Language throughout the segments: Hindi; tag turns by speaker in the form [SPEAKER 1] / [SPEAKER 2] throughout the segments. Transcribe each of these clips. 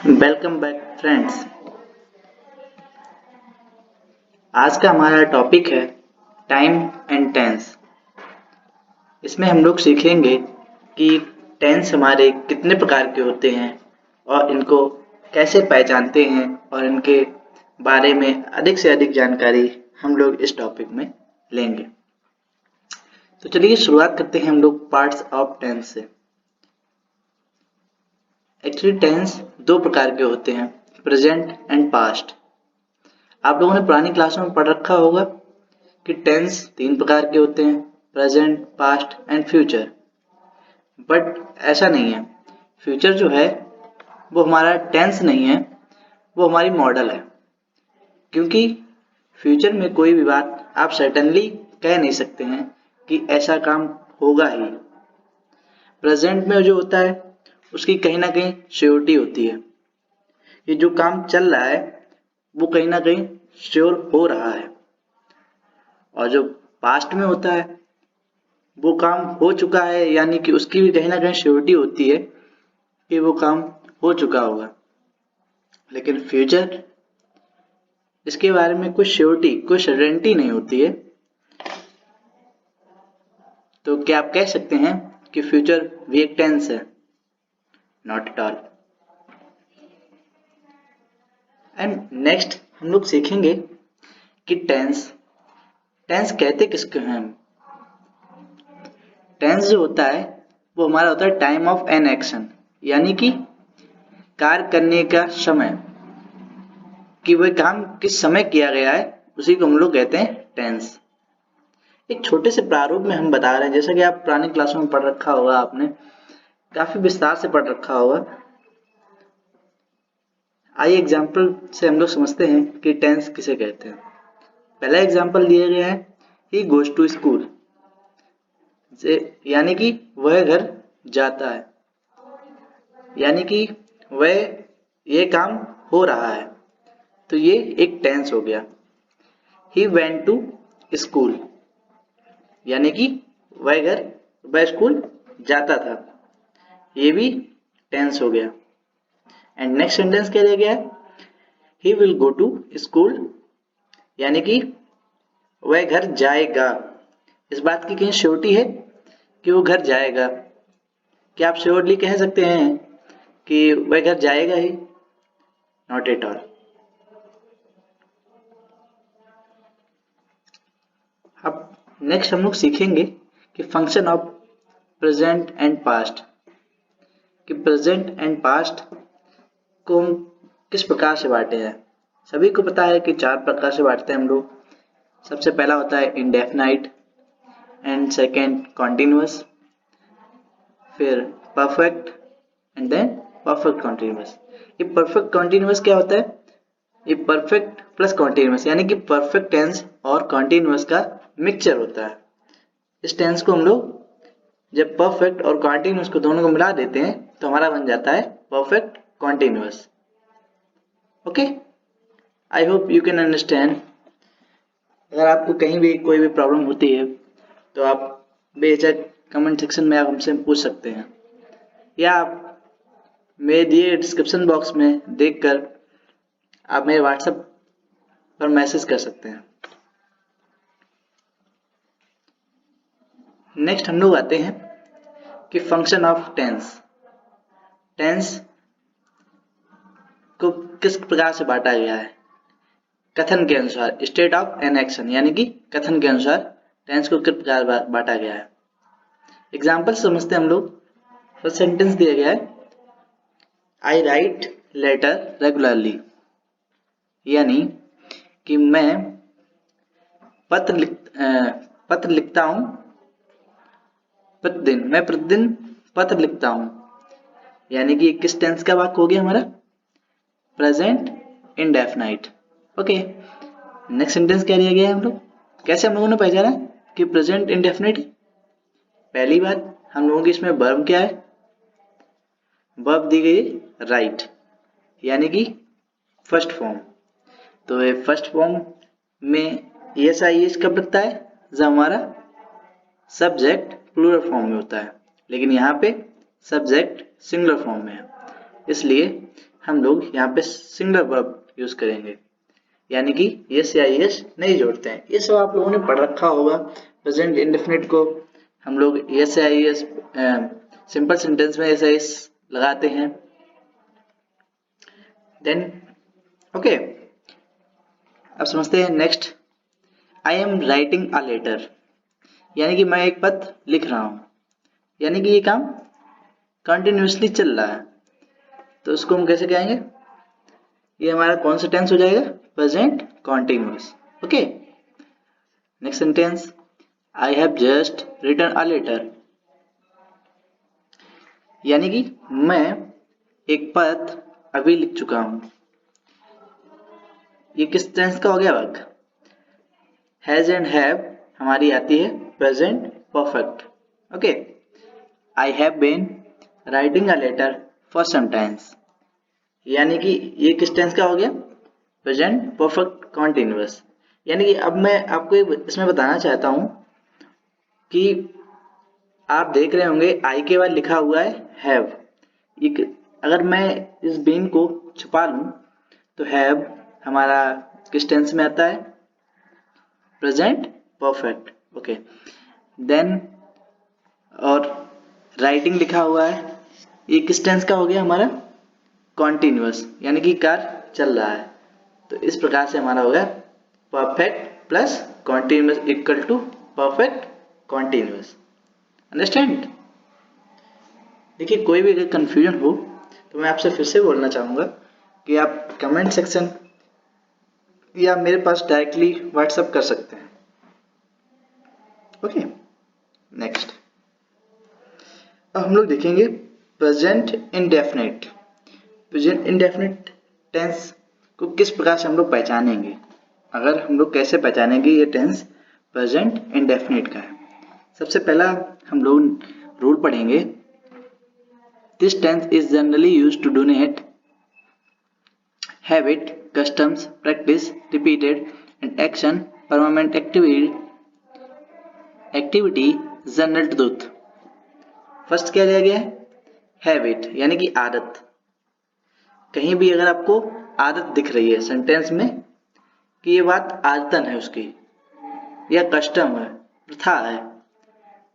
[SPEAKER 1] Welcome back friends. आज का हमारा टॉपिक है टाइम एंड टेंस। इसमें हम लोग सीखेंगे कि टेंस हमारे कितने प्रकार के होते हैं और इनको कैसे पहचानते हैं और इनके बारे में अधिक से अधिक जानकारी हम लोग इस टॉपिक में लेंगे। तो चलिए शुरुआत करते हैं हम लोग पार्ट्स ऑफ टेंस से। एक्चुअली टेंस दो प्रकार के होते हैं, प्रेजेंट एंड पास्ट। आप लोगों ने पुरानी क्लासों में पढ़ रखा होगा कि टेंस तीन प्रकार के होते हैं, present, past and future. But ऐसा नहीं है। फ्यूचर जो है वो हमारा टेंस नहीं है, वो हमारी मॉडल है। क्योंकि फ्यूचर में कोई भी बात आप सर्टेनली कह नहीं सकते हैं कि ऐसा काम होगा ही। प्रेजेंट में जो होता है उसकी कहीं ना कहीं श्योरिटी होती है, ये जो काम चल रहा है वो कहीं ना कहीं श्योर हो रहा है। और जो पास्ट में होता है वो काम हो चुका है, यानी कि उसकी भी कहीं ना कहीं श्योरिटी होती है कि वो काम हो चुका होगा। लेकिन फ्यूचर, इसके बारे में कोई श्योरिटी, कोई सर्टेनिटी नहीं होती है। तो क्या आप कह सकते हैं कि फ्यूचर भी एक टेंस है? Not at all. And next हम लोग सीखेंगे कि टेंस कहते किसको हैं हम। टेंस जो होता है वो हमारा होता है टाइम ऑफ एन एक्शन, यानी कि कार्य करने का समय, कि वह काम किस समय किया गया है उसी को हम लोग कहते हैं टेंस। एक छोटे से प्रारूप में हम बता रहे हैं, जैसा कि आप पुरानी क्लासों में पढ़ रखा होगा, आपने काफी विस्तार से पढ़ रखा होगा। आइए एग्जाम्पल से हम लोग समझते हैं कि टेंस किसे कहते हैं। पहला एग्जाम्पल दिया गया है, ही गोज टू स्कूल, यानी कि वह घर जाता है, यानी कि वह ये काम हो रहा है, तो ये एक टेंस हो गया। ही वेंट टू स्कूल, यानी कि वह स्कूल जाता था, ये भी टेंस हो गया। एंड नेक्स्ट सेंटेंस क्या दिया गया है, he will go to school, यानी कि वह घर जाएगा। इस बात की कहीं श्योरिटी है कि वो घर जाएगा? क्या आप श्योरली कह सकते हैं कि वह घर जाएगा ही? Not at all. अब नेक्स्ट हम लोग सीखेंगे कि function of present and past, कि प्रेजेंट एंड पास्ट को हम किस प्रकार से बांटे हैं। सभी को पता है कि चार प्रकार से बांटते हैं हम लोग। सबसे पहला होता है इंडेफिनाइट, एंड सेकेंड कॉन्टिन्यूअस, फिर perfect, and then perfect continuous. ये परफेक्ट कॉन्टिन्यूअस क्या होता है? ये परफेक्ट प्लस कॉन्टिन्यूअस, यानी कि परफेक्ट टेंस और कॉन्टिन्यूअस का मिक्सचर होता है। इस टेंस को हम लोग जब परफेक्ट और कॉन्टिन्यूअस को दोनों को मिला देते हैं तो हमारा बन जाता है perfect continuous. Okay, I hope you can understand. अगर आपको कहीं भी कोई भी प्रॉब्लम होती है तो आप बेझिझक कमेंट सेक्शन में आप हमसे पूछ सकते हैं, या आप मेरे दिए डिस्क्रिप्शन बॉक्स में देखकर आप मेरे व्हाट्सएप पर मैसेज कर सकते हैं। नेक्स्ट हम लोग आते हैं कि फंक्शन ऑफ टेंस। टेंस को किस प्रकार से बांटा गया है? कथन के अनुसार, स्टेट ऑफ एन एक्शन, यानी कि कथन के अनुसार टेंस को किस प्रकार बांटा गया है। एग्जाम्पल समझते हैं हम लोग। फर्स्ट सेंटेंस दिया गया है, आई राइट लेटर रेगुलरली, यानी कि मैं पत्र लिखता हूं प्रतिदिन, मैं प्रतिदिन पत्र लिखता हूं, यानी कि किस टेंस का वाक्य हो गया हमारा? Present indefinite. Okay, next sentence क्या दिया गया है हम लोग, कैसे हम लोगों ने पहचाना कि प्रेजेंट इंडेफिनाइट? पहली बात, हम लोगों की इसमें वर्ब क्या है? वर्ब दी गई राइट, यानी कि फर्स्ट फॉर्म। तो ये फर्स्ट फॉर्म में एस आई एस कब लगता है? जब हमारा सब्जेक्ट प्लूरल फॉर्म में होता है, लेकिन यहाँ पे सब्जेक्ट सिंगुलर फॉर्म में है, इसलिए हम लोग यहाँ पे सिंगुलर वर्ब यूज करेंगे, यानी कि यस या यस नहीं जोड़ते हैं। ये सब आप लोगों ने पढ़ रखा होगा। प्रेजेंट इंडेफिनिट को हम लोग यस या यस सिंपल सेंटेंस में यस या यस लगाते हैं। देन ओके, अब समझते हैं next. I am writing a letter, यानी कि मैं एक पत्र लिख रहा हूँ, यानी कि ये काम कंटिन्यूसली चल रहा है, तो उसको हम कैसे कहेंगे? ये हमारा कौन सा टेंस हो जाएगा? Present continuous. Okay, next sentence, I have just written a letter, यानी कि मैं एक पत्र अभी लिख चुका हूं। ये किस टेंस का हो गया वर्क? हैज एंड हैव हमारी आती है present perfect. Okay, I have been writing a letter for some times, यानी कि ये किस टेंस का हो गया? Present perfect continuous. यानी कि अब मैं आपको इसमें बताना चाहता हूं कि आप देख रहे होंगे आई के बाद लिखा हुआ है हैव। अगर मैं इस बीन को छुपा लूं तो हैव हमारा किस टेंस में आता है? Present perfect. ओके, देन और राइटिंग लिखा हुआ है, ये किस टेंस का हो गया हमारा? कॉन्टिन्यूअस, यानी कि कार्य चल रहा है। तो इस प्रकार से हमारा हो गया perfect plus continuous equal to perfect continuous. Understand? देखिए, कोई भी अगर कंफ्यूजन हो तो मैं आपसे फिर से बोलना चाहूँगा कि आप कमेंट सेक्शन या मेरे पास डायरेक्टली व्हाट्सएप कर सकते हैं। ओके, नेक्स्ट अब हम लोग देखेंगे present indefinite. Present indefinite tense को किस प्रकार से हम लोग पहचानेंगे? अगर हम लोग कैसे पहचानेंगे ये टेंस प्रेजेंट इंडेफिनिट का है? सबसे पहला हम लोग रूल पढ़ेंगे। This tense is generally used to donate habit, customs, practice, repeated and action, permanent activity, general truth। First क्या लिया गया है? हैबिट, यानी कि आदत। कहीं भी अगर आपको आदत दिख रही है सेंटेंस में कि ये बात आदतन है उसकी, या कस्टम है, प्रथा है।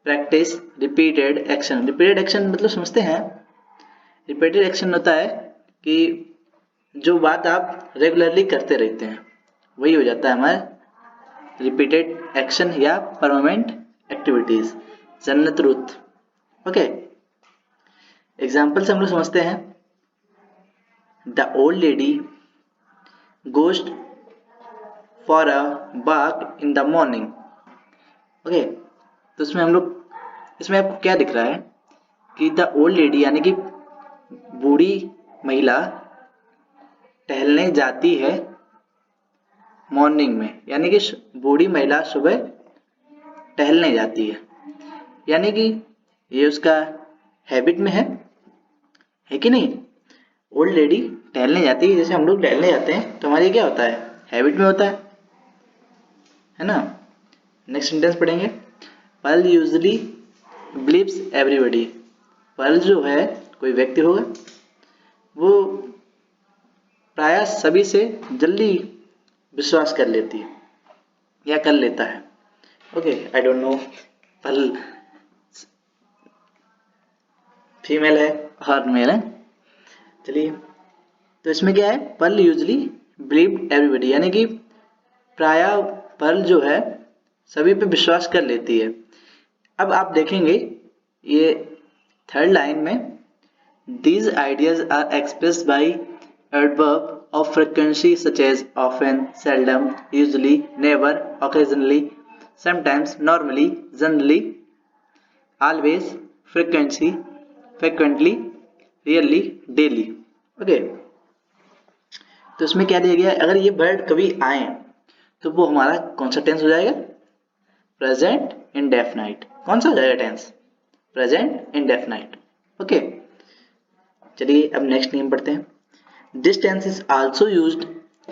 [SPEAKER 1] Practice, repeated action. Repeated action मतलब समझते हैं? रिपीटेड एक्शन होता है कि जो बात आप रेगुलरली करते रहते हैं वही हो जाता है हमारा रिपीटेड एक्शन या permanent activities. General truth. Okay, example से हम लोग समझते हैं। The old lady goes for a walk in the morning. Okay, तो इसमें आपको क्या दिख रहा है कि द ओल्ड लेडी यानी कि बूढ़ी महिला टहलने जाती है मॉर्निंग में, यानी कि बूढ़ी महिला सुबह टहलने जाती है, यानी कि ये उसका हैबिट में है कि नहीं? ओल्ड लेडी टहलने जाती है, जैसे हम लोग टहलने जाते हैं तो हमारे क्या होता है? हैबिट में होता है ना? नेक्स्ट सेंटेंस पढ़ेंगे। Pearl usually believes everybody. Pearl जो है कोई व्यक्ति होगा, वो प्रायः सभी से जल्दी विश्वास कर लेती है या कर लेता है। Okay, I don't know Pearl female है और मेल है। चलिए, तो इसमें क्या है? पर्ल यूजली बिलीव एवरीबडी, यानी कि प्रायः पर्ल जो है सभी पे विश्वास कर लेती है। अब आप देखेंगे ये थर्ड लाइन में, these ideas are expressed by adverb of frequency such as often, seldom, usually, never, occasionally, sometimes, normally, generally, always, frequency, frequently, rarely, daily। Okay, तो इसमें क्या दिया गया है? अगर ये वर्ड कभी आए तो वो हमारा कौन सा टेंस हो जाएगा? Present indefinite. कौन सा हो जाएगा टेंस? Present indefinite. ओके, चलिए अब नेक्स्ट नेम पढ़ते हैं। This tense is also used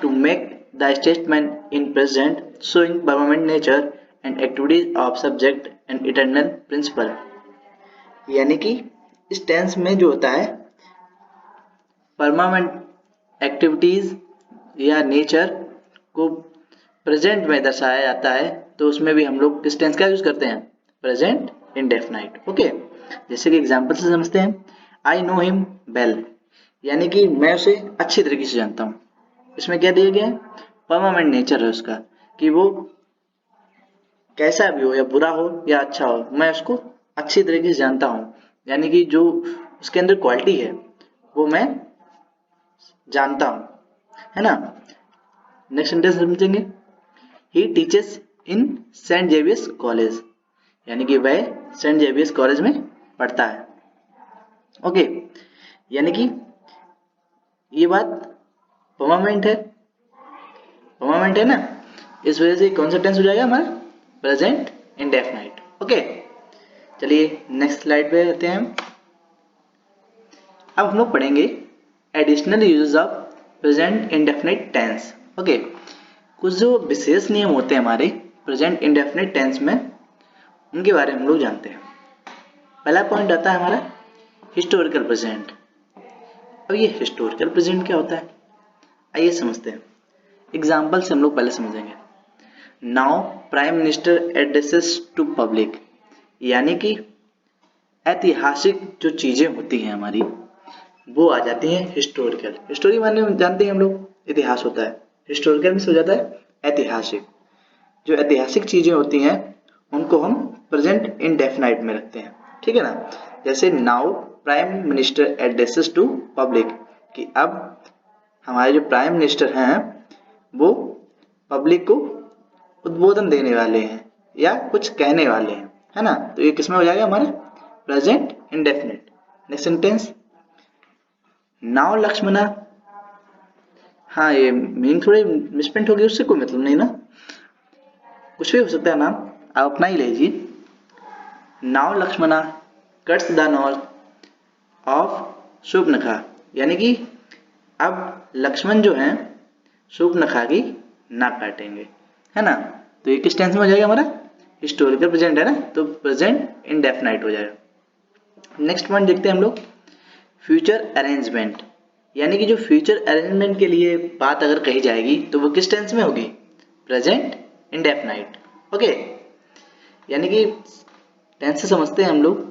[SPEAKER 1] to make the statement in present showing permanent nature and activities of subject and eternal principle. यानी कि इस टेंस में जो होता है परमानेंट एक्टिविटीज या नेचर को प्रेजेंट में दर्शाया जाता है तो उसमें भी हम लोग किस टेंस का यूज करते हैं, प्रेजेंट इंडेफिनाइट। ओके, जैसे कि एग्जांपल से समझते हैं, आई नो हिम वेल, यानी कि मैं उसे अच्छी तरीके से जानता हूँ। इसमें क्या दिया गया है, परमानेंट नेचर है उसका, कि वो कैसा भी हो या बुरा हो या अच्छा हो, मैं उसको अच्छी तरीके से जानता हूँ, यानी कि जो उसके अंदर क्वालिटी है वो मैं जानता हूँ, है ना। नेक्स्ट सेंटेंस समझेंगे, he teaches in Saint Xavier's College, यानी कि वह सेंट जेवियर्स कॉलेज में पढ़ता है। ओके, यानी कि ये बात परमानेंट है ना, इस वजह से कौन सा टेंस हो जाएगा हमारा, प्रेजेंट इंडेफिनाइट। ओके, चलिए नेक्स्ट स्लाइड पे आते हैं हम। अब हम लोग पढ़ेंगे additional uses of present indefinite tense. Okay, कुछ जो विशेष नियम होते हैं हमारे प्रेजेंट इंडेफिनिट टेंस में, उनके बारे में हम लोग जानते हैं। पहला पॉइंट आता है हमारा हिस्टोरिकल प्रेजेंट। अब ये हिस्टोरिकल प्रेजेंट क्या होता है, आइए समझते हैं। एग्जाम्पल से हम लोग पहले समझेंगे। Now prime minister addresses to public, यानी कि ऐतिहासिक जो चीजें होती हैं हमारी वो आ जाती हैं हिस्टोरिकल। हिस्टोरी माने जानते हैं हम लोग, इतिहास होता है, हिस्टोरिकल में से हो जाता है ऐतिहासिक। जो ऐतिहासिक चीजें होती हैं उनको हम प्रेजेंट इंडेफिनाइट में रखते हैं, ठीक है ना। जैसे now prime minister addresses to public, कि अब हमारे जो प्राइम मिनिस्टर हैं वो पब्लिक को उद्बोधन देने वाले हैं या कुछ कहने वाले हैं, है ना। तो ये किसमें हो जाएगा हमारा, present indefinite. Next sentence, now Lakshmana, हाँ ये मीनिंग थोड़ी मिसप्रिंट होगी, उससे कोई मतलब नहीं ना, कुछ भी हो सकता है नाम, आप अपना ही लीजिए। Now Lakshmana cuts the north of Shurpanakha, यानी कि अब लक्ष्मण जो हैं शूर्पणखा की नाक काटेंगे, है ना। तो ये किस टेंस में हो जाएगा हमारा, हिस्टोरिकल प्रेजेंट है ना, तो प्रेजेंट इंडेफिनाइट हो जाएगा। नेक्स्ट पॉइंट देखते हैं हम लोग, फ्यूचर अरेंजमेंट, यानी कि जो फ्यूचर अरेंजमेंट के लिए बात अगर कही जाएगी तो वो किस टेंस में होगी, प्रेजेंट इंडेफिनाइट। ओके, यानी कि टेंस से समझते हैं हम लोग।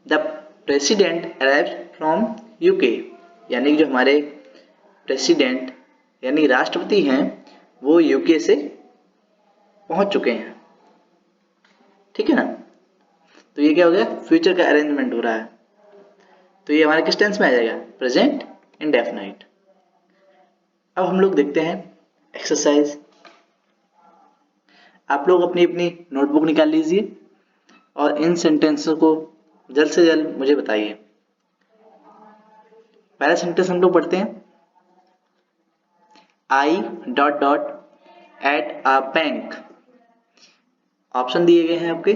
[SPEAKER 1] The president arrives from UK, यानी कि जो हमारे प्रेसिडेंट यानी राष्ट्रपति हैं वो यूके से पहुंच चुके हैं, ठीक है ना। तो ये क्या हो गया, फ्यूचर का अरेंजमेंट हो रहा है, तो ये हमारे किस टेंस में आ जाएगा, प्रेजेंट इंडेफिनाइट। अब हम लोग देखते हैं एक्सरसाइज। आप लोग अपनी अपनी नोटबुक निकाल लीजिए और इन सेंटेंसों को जल्द से जल्द मुझे बताइए। पहला सेंटेंस हम लोग पढ़ते हैं, I dot dot at a bank. Option दिए गए हैं आपके,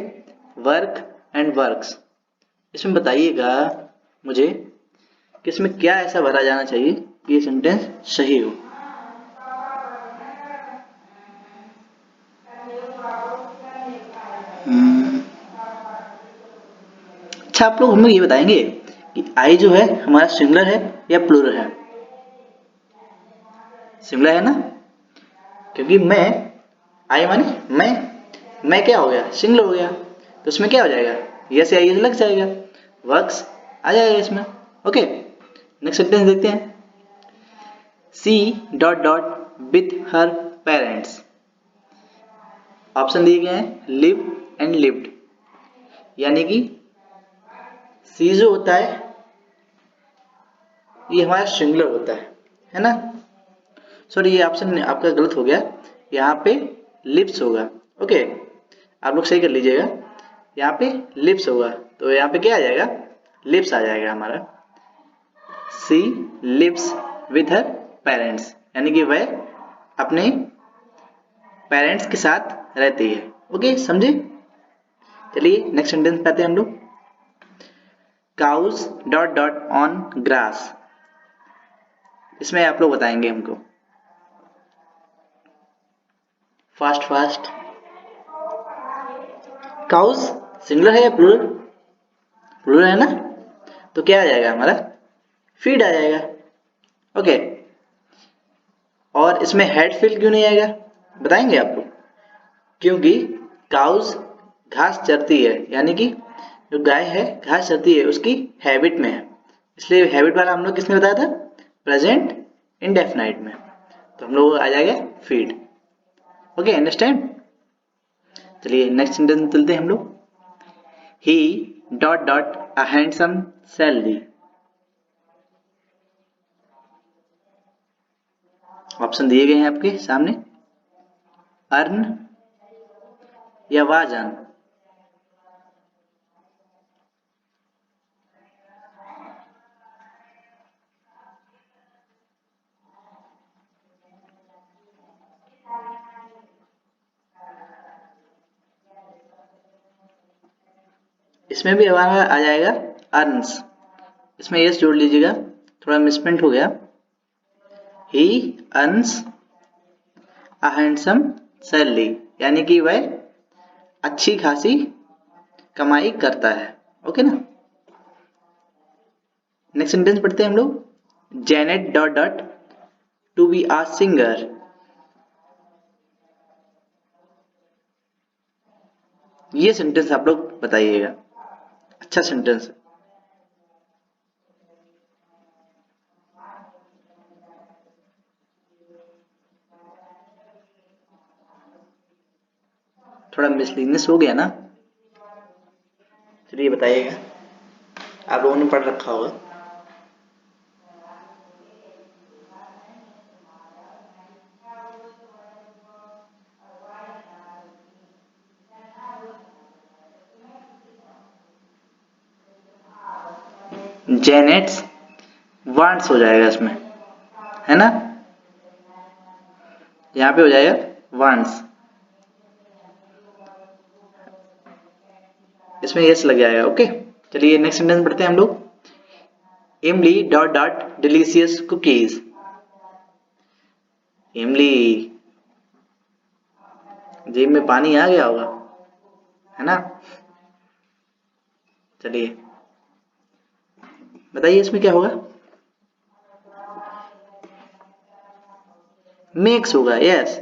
[SPEAKER 1] वर्क एंड वर्क्स। इसमें बताइएगा मुझे कि इसमें क्या ऐसा भरा जाना चाहिए कि ये सेंटेंस सही हो। अच्छा, आप लोग हमें ये बताएंगे कि आई जो है हमारा सिंगुलर है या प्लूरल है। सिंगुलर है ना, क्योंकि मैं, आई माने मैं क्या हो गया, सिंगुलर हो गया, तो इसमें क्या हो जाएगा, यस या ये लग जाएगा, वर्क्स आ जाएगा इसमें। ओके, नेक्स्ट सेंटेंस देखते हैं, she dot dot with her parents. Option दिए गए हैं लिव एंड लिव्ड, यानी कि सी जो होता है ये हमारा सिंगुलर होता है ना। सॉरी, ये ऑप्शन आपका गलत हो गया, यहाँ पे लिप्स होगा। ओके, आप लोग सही कर लीजिएगा, यहाँ पे लिप्स होगा, तो यहाँ पे क्या आ जाएगा, लिप्स आ जाएगा हमारा। She lives with her parents, यानी कि वह अपने पेरेंट्स के साथ रहती है। ओके, समझे। चलिए नेक्स्ट सेंटेंस पे आते हैं हम लोग, cows dot dot on grass. इसमें आप लोग बताएंगे हमको, फास्ट फास्ट। काउज सिंगुलर है या प्लूरल, प्लूरल है ना, तो क्या आ जाएगा हमारा, फीड आ जाएगा, ओके, और इसमें हेड फील क्यों नहीं आएगा बताएंगे आपको। क्योंकि काउज घास चरती है, यानी कि जो गाय है घास चरती है उसकी हैबिट में है, इसलिए हैबिट वाला हम लोग किसने बताया था, प्रेजेंट इंडेफिनाइट में, तो हम लोग आ जाएगा फीड। Okay, understand. चलिए नेक्स्ट सेंटेंस चलते हैं हम लोग। He dot dot a handsome salary. Option दिए गए हैं आपके सामने, अर्न या वाजन। इसमें भी हमारा आ जाएगा अर्न्स, इसमें यस जोड़ लीजिएगा, थोड़ा मिसप्रिंट हो गया। ही अर्न्स अ हैंडसम सैलरी, यानी कि वह अच्छी खासी कमाई करता है। ओके ना, नेक्स्ट सेंटेंस पढ़ते हैं हम लोग। Janet dot dot to be a singer. ये सेंटेंस आप लोग बताइएगा, अच्छा सेंटेंस है। थोड़ा मिसलीनियस हो गया ना, चलिए बताइएगा, आप लोगों ने पढ़ रखा होगा। जेनेट्स वांट्स हो जाएगा इसमें, है ना, यहाँ पे हो जाएगा वांट्स, इसमें यस लग जाएगा। ओके, चलिए नेक्स्ट सेंटेंस पढ़ते हैं हम लोग। इमली डॉट डॉट डिलीशियस कुकीज। इमली, जेब में पानी आ गया होगा, है ना। चलिए बताइए इसमें क्या होगा, मिक्स होगा, यस।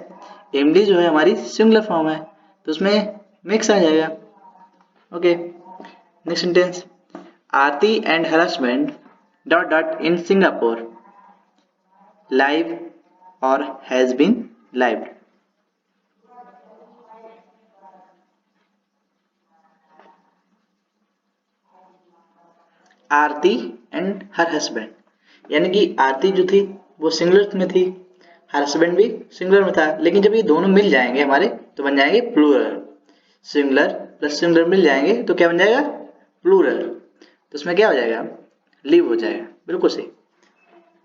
[SPEAKER 1] इमली जो है हमारी सिंगुलर फॉर्म है, तो उसमें मिक्स आ जाएगा। Okay, next sentence. Aarti and her husband dot dot in Singapore live और has been lived. Aarti and her husband, यानी कि आरती जो थी वो सिंगुलर में थी, हर हस्बैंड भी सिंगुलर में था, लेकिन जब ये दोनों मिल जाएंगे हमारे तो बन जाएंगे प्लूरल। सिंगुलर प्लस सिंगुलर मिल जाएंगे तो क्या बन जाएगा, प्लूरल। तो उसमें क्या हो जाएगा, लिव हो जाएगा, बिल्कुल सही।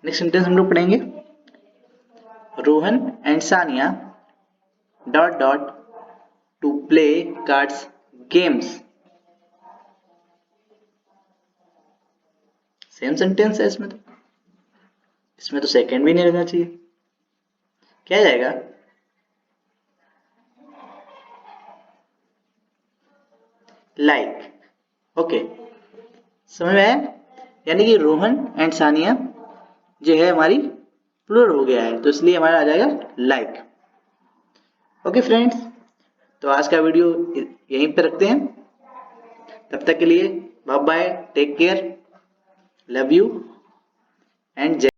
[SPEAKER 1] नेक्स्ट सेंटेंस हम लोग पढ़ेंगे। Rohan and Sania dot dot to play cards games. Same sentence है इसमें तो सेकंड भी नहीं रहना चाहिए, क्या जाएगा, लाइक। ओके, समझ में आया, यानी कि रोहन एंड सानिया जो है हमारी प्लूरल हो गया है, तो इसलिए हमारा आ जाएगा लाइक। ओके फ्रेंड्स, तो आज का वीडियो यहीं पे रखते हैं, तब तक के लिए bye bye, take care, love you and